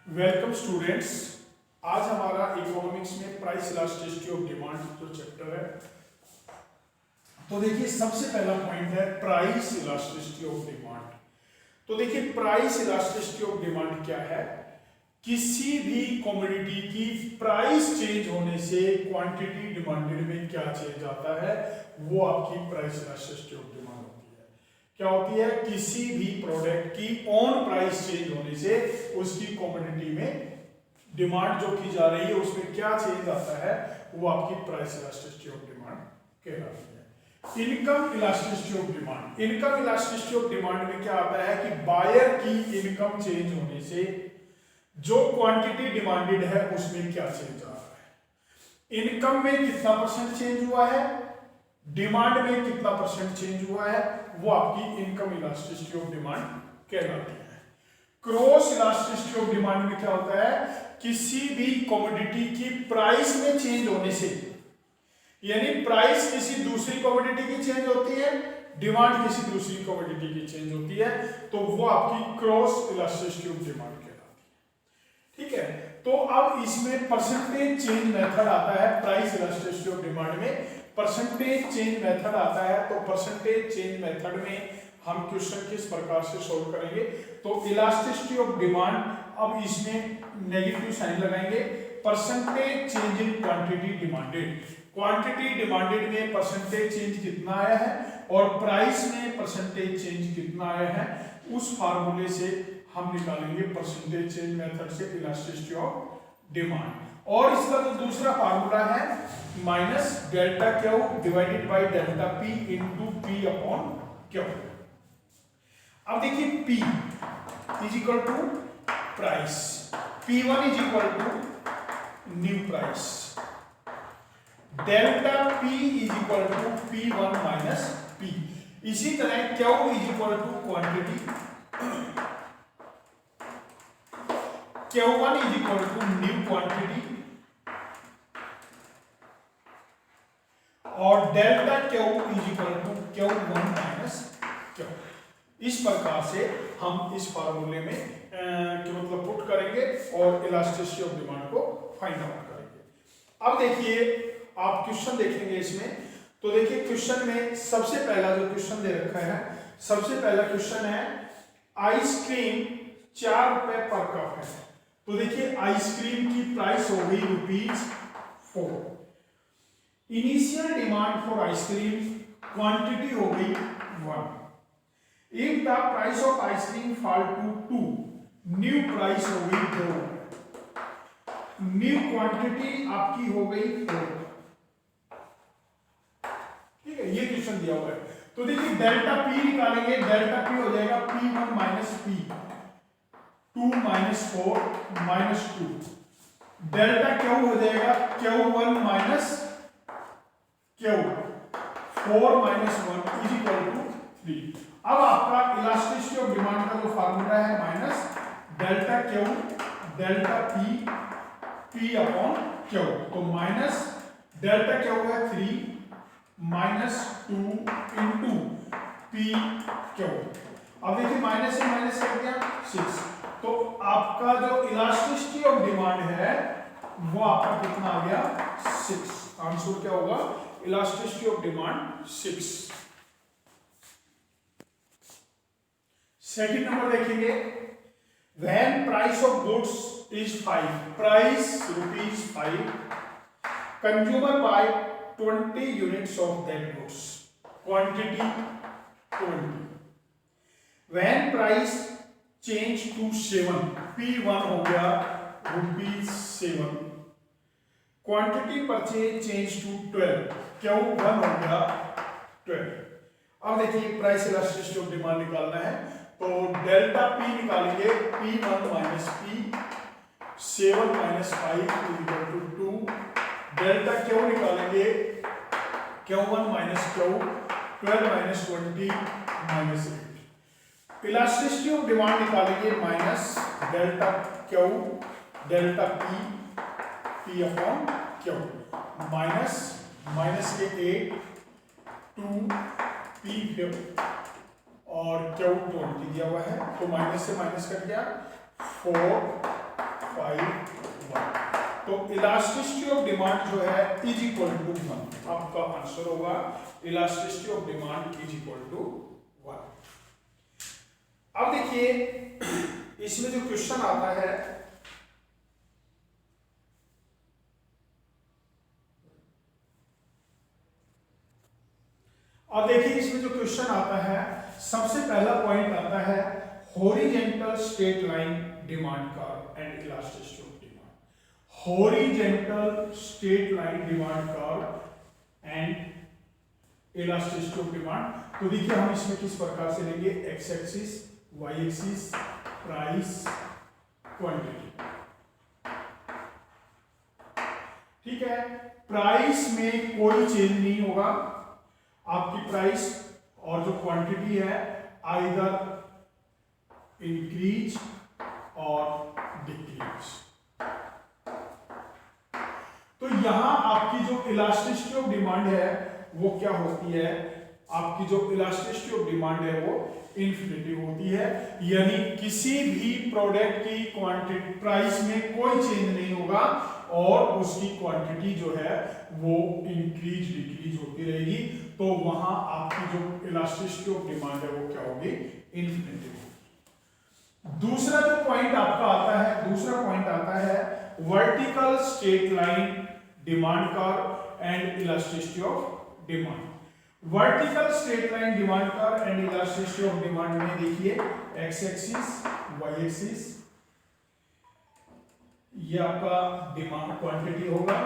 Welcome students. आज हमारा economics में प्राइस इलास्टिसिटी ऑफ डिमांड जो चैप्टर है, तो देखिए सबसे पहला पॉइंट है प्राइस इलास्टिसिटी ऑफ डिमांड। तो देखिए प्राइस इलास्टिसिटी ऑफ डिमांड क्या है? किसी भी कमोडिटी की प्राइस चेंज होने से क्वांटिटी डिमांडेड में क्या चेंज आता है, वो आपकी प्राइस इलास्टिसिटी ऑफ डिमांड होती है। क्या होती है? किसी भी प्रोडक्ट की ऑन प्राइस चेंज होने से उसकी कमोडिटी में डिमांड जो की जा रही है उसमें क्या चेंज आता है, वो आपकी प्राइस इलास्टिसिटी ऑफ डिमांड कहलाती है। Income elasticity of demand. Income elasticity of demand में क्या आता है कि बायर की इनकम चेंज होने से जो क्वांटिटी डिमांडेड है उसमें क्या चेंज आ रहा है। इनकम में कितना परसेंट चेंज हुआ है, डिमांड में कितना परसेंट चेंज हुआ है, वो आपकी इनकम इलास्टिसिटी ऑफ डिमांड कहलाती है। क्रॉस इलास्टिसिटी ऑफ डिमांड में क्या होता है? किसी भी कमोडिटी की प्राइस में चेंज होने से, यानी प्राइस किसी दूसरी कमोडिटी की चेंज होती है, डिमांड किसी दूसरी कमोडिटी की चेंज होती है, तो वो आपकी क्रॉस इलास्टिसिटी ऑफ डिमांड कहलाती है। ठीक है, तो अब इसमें परसेंटेज चेंज मेथड आता है। प्राइस इलास्टिसिटी ऑफ डिमांड में परसेंटेज चेंज मेथड आता है। तो परसेंटेज चेंज मेथड में हम क्वेश्चन किस प्रकार से सॉल्व करेंगे? तो इलास्टिसिटी ऑफ डिमांड, अब इसमें नेगेटिव साइन लगाएंगे। Percentage change in quantity demanded, quantity demanded में परसेंटेज चेंज कितना आया है और प्राइस में परसेंटेज चेंज कितना आया है, उस फार्मूले से हम निकालेंगे परसेंटेज चेंज मेथड से इलास्टिसिटी ऑफ डिमांड। और इसका जो दूसरा फार्मूला है minus delta Q divided by delta P into P upon Q. अब देखिए P is equal to price, P1 is equal to new price, delta P is equal to P1 minus P। इसी तरह Q is equal to quantity, Q1 is equal to new quantity और delta Q is equal to Q1 minus Q। इस प्रकार से हम इस फार्मूले में मतलब पुट करेंगे और इलास्टिसिटी ऑफ डिमांड को फाइंड आउट करेंगे। अब देखिए आप क्वेश्चन देखेंगे इसमें, तो देखिए क्वेश्चन में सबसे पहला जो क्वेश्चन दे रखा है, सबसे पहला क्वेश्चन है आइसक्रीम 4 रुपए पर कप है। तो देखिए आइसक्रीम की प्राइस हो गई ₹4। Initial demand for ice cream quantity हो गई 1। If the price of ice cream fall to 2, new price हो गई 2, न्यू क्वांटिटी आपकी हो गई 4। ठीक है, ये क्वेश्चन दिया हुआ है। तो देखिए डेल्टा P निकालेंगे, डेल्टा P हो जाएगा P1 minus P, 2 minus 4 minus 2। Delta Q हो जाएगा Q1 minus Q, 4 minus 1 is equal to 3। अब आपका इलास्टिसिटी ऑफ डिमांड का जो फार्मूला है minus delta Q delta P P upon Q. तो माइनस डेल्टा क्यू है 3 माइनस 2 इंटू पी क्यू। अब देखिए माइनस से माइनस कट गया 6। तो आपका जो इलास्टिसिटी ऑफ डिमांड है वो आपका कितना आ गया 6। आंसर क्या होगा? Elasticity of demand 6। Second number देखेंगे, when price of goods is 5, price ₹5, consumer buy 20 units of that goods, quantity 20। when price change to 7, P1 हो गया ₹7, quantity purchase change to 12, Q1 हो गया 12। अब देखिए प्राइस इलास्टिसिटी ऑफ डिमांड निकालना है, तो डेल्टा P निकालेंगे, P1 minus P, 7 minus 5 equal to 2। Delta Q निकालेंगे, Q1 minus Q, 12 minus 20 minus 8। Elasticity of demand निकालेंगे minus delta Q delta P P upon Q, minus minus के 8 2 P और Q 20 दिया हुआ है, तो माइनस से माइनस कट गया 4 0.51। तो इलास्टिसिटी ऑफ डिमांड जो है इज इक्वल टू 1। आपका आंसर होगा elasticity of demand is equal to 1। अब देखिए इसमें जो क्वेश्चन आता है, अब देखिए इसमें जो क्वेश्चन आता है, सबसे पहला पॉइंट आता है horizontal straight line demand curve and elasticity of demand. Horizontal straight line demand curve and elasticity of demand. तो देखिए हम इसमें किस प्रकार से लेंगे, x axis, y axis, price, quantity. ठीक है, प्राइस में कोई चेंज नहीं होगा, आपकी प्राइस और जो क्वांटिटी है आइदर इंक्रीज और डिक्रीज। तो यहां आपकी जो इलास्टिसिटी ऑफ डिमांड है वो क्या होती है, आपकी जो इलास्टिसिटी ऑफ डिमांड है वो इन्फिनिटी होती है, यानी किसी भी प्रोडक्ट की क्वांटिटी प्राइस में कोई चेंज नहीं होगा और उसकी क्वांटिटी जो है वो इंक्रीज डिक्रीज होती रहेगी। तो वहां आपकी जो इलास्टिसिटी ऑफ डिमांड है वो क्या होगी, इन्फिनिटी होगी। दूसरा जो पॉइंट आपका आता है, दूसरा पॉइंट आता है vertical straight line demand curve and elasticity of demand. Vertical straight line demand curve and elasticity of demand में देखिए एक्स एक्सिस, वाई एक्सिस, ये आपका डिमांड क्वांटिटी होगा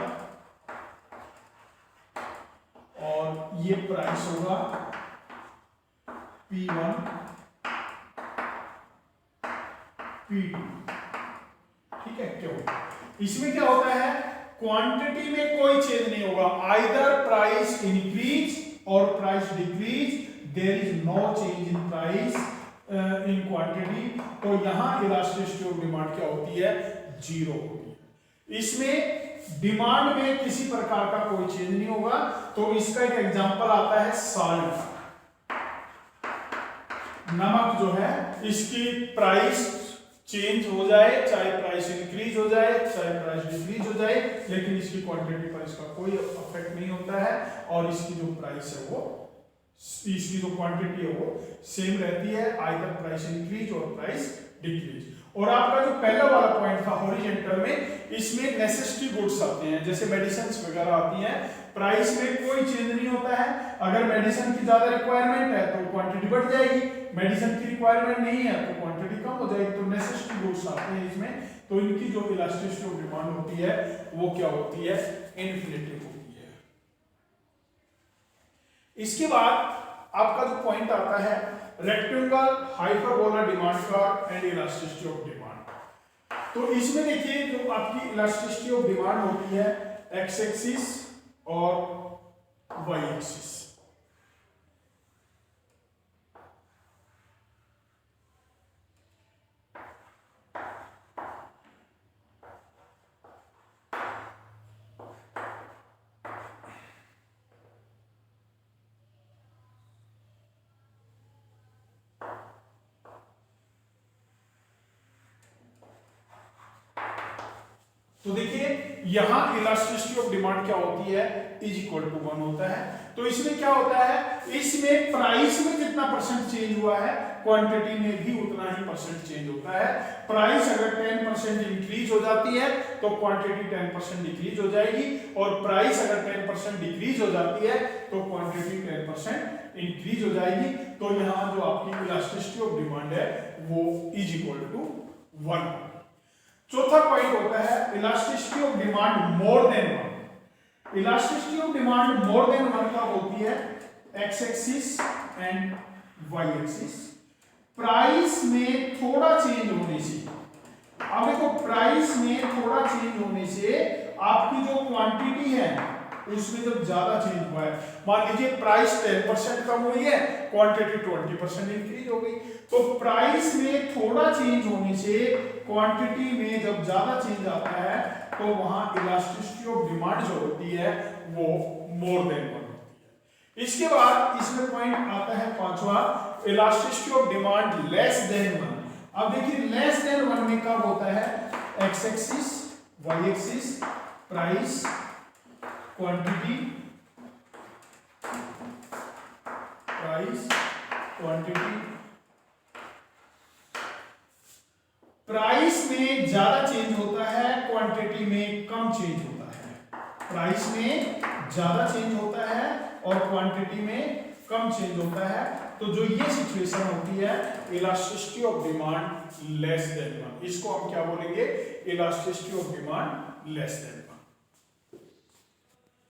और ये प्राइस होगा P1 P2। ठीक है, क्यों, इसमें क्या होता है, क्वांटिटी में कोई चेंज नहीं होगा, आइदर प्राइस इंक्रीज और price decrease, there is no change in price in quantity. तो यहां इलास्टिसिटी ऑफ डिमांड क्या होती है, जीरो होती है। इसमें डिमांड में किसी प्रकार का कोई चेंज नहीं होगा। तो इसका एक एग्जांपल आता है सॉल्ट, नमक जो है इसकी प्राइस चेंज हो जाए, चाहे प्राइस इंक्रीज हो जाए चाहे प्राइस डिक्रीज हो जाए, लेकिन इसकी क्वांटिटी पर इसका कोई इफेक्ट नहीं होता है और इसकी जो प्राइस है वो, इसकी जो क्वांटिटी है वो सेम रहती है, आइदर प्राइस इंक्रीज और प्राइस डिक्रीज। और आपका जो पहला वाला पॉइंट था हॉरिजॉन्टल में, इसमें नेसेसिटी गुड्स आते हैं, जैसे मेडिसिन्स वगैरह आती हैं, प्राइस में कोई चेंज नहीं होता है। अगर मेडिसिन की ज्यादा रिक्वायरमेंट है तो क्वांटिटी बढ़ जाएगी, मेडिसिन की रिक्वायरमेंट नहीं है तो क्वांटिटी कम हो जाएगी। तो नेसेसिटी गुड्स आते हैं इसमें, तो इनकी जो इलास्टिसिटी ऑफ डिमांड होती है वो क्या होती है, इन्फिनिटी होती है। इसके बाद आपका जो पॉइंट आता है rectangle hyperbola demand curve and elasticity of demand. तो इसमें देखिए जो आपकी इलास्टिसिटी ऑफ डिमांड होती है एक्स एक्सिस और वाई एक्सिस। तो देखिए यहां इलास्टिसिटी ऑफ डिमांड क्या होती है, इज इक्वल टू 1 होता है। तो इसमें क्या होता है, इसमें प्राइस में जितना परसेंट चेंज हुआ है क्वांटिटी में भी उतना ही परसेंट चेंज होता है। प्राइस अगर 10% इंक्रीज हो जाती है तो क्वांटिटी 10% डिक्रीज हो जाएगी, और प्राइस अगर 10% डिक्रीज हो जाती है तो क्वांटिटी 10% इंक्रीज हो जाएगी। तो यहां जो आपकी इलास्टिसिटी ऑफ डिमांड है वो इज इक्वल टू 1। चौथा पॉइंट होता है elasticity of demand more than 1। Elasticity of demand more than 1 कब होती है, x axis and y axis. Price में थोड़ा चेंज होने से, अब देखो प्राइस में थोड़ा चेंज होने से आपकी जो क्वांटिटी है उसमें जब ज्यादा चेंज हुआ है, मान लीजिए प्राइस 10% कम हुई है, क्वांटिटी 20% इंक्रीज हो गई। तो प्राइस में थोड़ा चेंज होने से क्वांटिटी में जब ज्यादा चेंज आता है तो वहां इलास्टिसिटी ऑफ डिमांड जो होती है वो मोर देन 1 होती है। इसके बाद इसमें पॉइंट आता है पांचवा, elasticity of demand less than 1। अब देखिए लेस देन 1 में कब होता है, x axis, y axis, price, quantity, price, quantity. Price में ज्यादा चेंज होता है, क्वांटिटी में कम चेंज होता है। प्राइस में ज्यादा चेंज होता है और क्वांटिटी में कम चेंज होता है। तो जो ये सिचुएशन होती है elasticity of demand less than 1, इसको हम क्या बोलेंगे? Elasticity of demand less than 1।